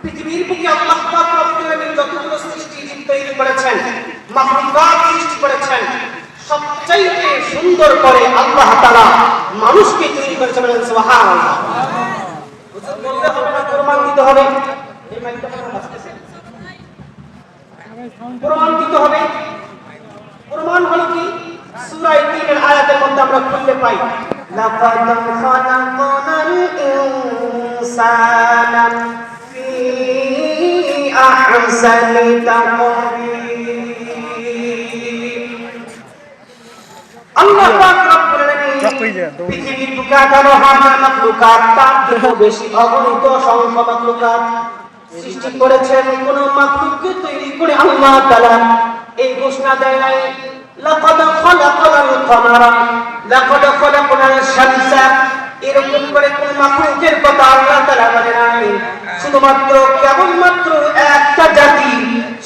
পৃথিবীর বুকে আল্লাহ পাক রব্বুল আলামিন যতগুলো সৃষ্টি তৈরি করেছেন, মাখলুকাত সৃষ্টি করেছেন, সবচাইতে সুন্দর করে আল্লাহ তাআলা মানুষকে তৈরি করেছেন। সুবহানাল্লাহ। হুজুর বলতে হবে না, প্রমাণ দিতে হবে। এই মাইকটা কেন বাজতেছে? প্রমাণ দিতে হবে। প্রমাণ হলো কি? সূরা ৩ এর আয়াতের মধ্যে আমরা খুঁজে পাই, লাকাদ খালাকনাল ইনসানা ফি আহসানি তাকওয়িম। আল্লাহ পাক রব্বুল আলামিন পৃথিবীর বুকে ১৮,০০০ মাখলুকাত, তার থেকেও বেশি অগণিত অসংখ্য মাখলুকাত সৃষ্টি করেছেন। কোন মাখলুককে তৈরি করে আল্লাহ তাআলা এই ঘোষণা দেয় নাই, লাকাদ খালাকনাল কমারা লাকাদ খালাকনাল শামসা, এরকম করে কোন মাখলুকের কথা আল্লাহ তাআলা বলে নাই। শুধুমাত্র কেবলমাত্র একটা জাতি,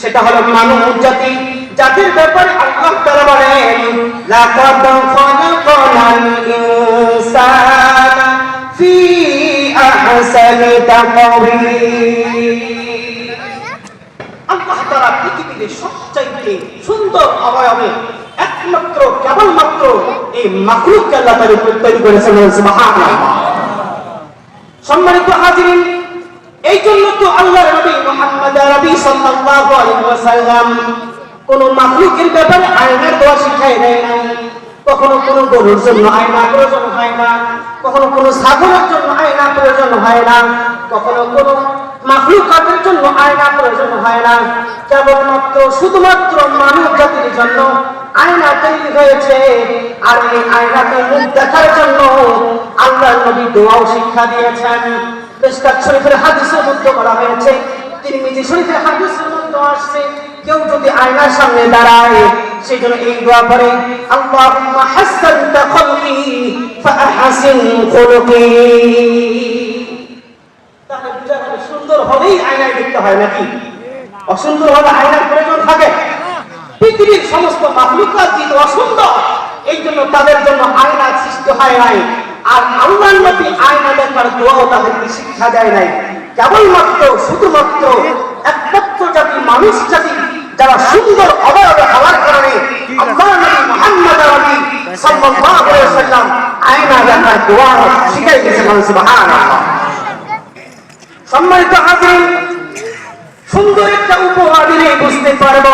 সেটা হলো মানব জাতি, জাতির ব্যাপারে আল্লাহ তাআলা বলেন লাকাদ খালাকনাল ইনসানা ফি আহসানি তাকওয়িম। আল্লাহ তাআলা পৃথিবীতে সবচাইতে সুন্দর অবয়বে একমাত্র কেবলমাত্র এই মাখলুককে আল্লাহ তাআলা তৈরি করেছেন। সুবহানাল্লাহ। সম্মানিত হাজিরিন, এই জন্য তো আল্লাহর নবী মুহাম্মদ আরবি সাল্লাল্লাহু আলাইহি ওয়াসাল্লাম কোন মাখলুকের ব্যাপারে আয়নার দোয়া শিখায় দেয় নাই। কখনো কোনো গরুর জন্য আয়না প্রয়োজন হয় না, কখনো কোনো ছাগলের জন্য আয়না প্রয়োজন হয় না, কখনো কোনো মাখলুকাতের জন্য আয়না প্রয়োজন হয় না। কেবলমাত্র শুধুমাত্র মানব জাতির জন্য আয়না তৈরি হয়েছে। আর এই আয়নাতে মুখ দেখার জন্য আল্লাহর নবী দোয়াও শিক্ষা দিয়েছেন। মিশকাত শরীফের হাদিসে উল্লেখ করা হয়েছে, তিরমিজি শরীফের হাদিসের মধ্যে আসছে, কেউ যদি আয়নার সামনে দাঁড়ায় সেই জন্য এই দোয়া করে, আল্লাহুম্মা হাসসানতা খালকি ফাআহসিন খুলুকি। তাহলে বুঝা গেল সুন্দর হলেই আয়নায় দেখতে হয় নাকি? অসুন্দর হলে আয়নার প্রয়োজন থাকে? পৃথিবীর সমস্ত মাখলুকাত যেহেতু অসুন্দর, এই জন্য তাদের জন্য আয়নার সৃষ্টি হয় নাই। আর আল্লাহর নবী আয়না দেখার দোয়াও তাদেরকে শিক্ষা দেয় নাই। কেবলমাত্র শুধুমাত্র একমাত্র জাতি মানুষ জাতি, যারা সুন্দর অবয়বে হওয়ার কারণে আল্লাহর নবী মুহাম্মদ আরবি সাল্লাল্লাহু আলাইহি ওয়াসাল্লাম আয়না দেখার দোয়া শিখাই দিয়েছেন। সুবহানাল্লাহ। সম্মানিত হাজিরিন, সুন্দর একটা উপমা দিলে বুঝতে পারবো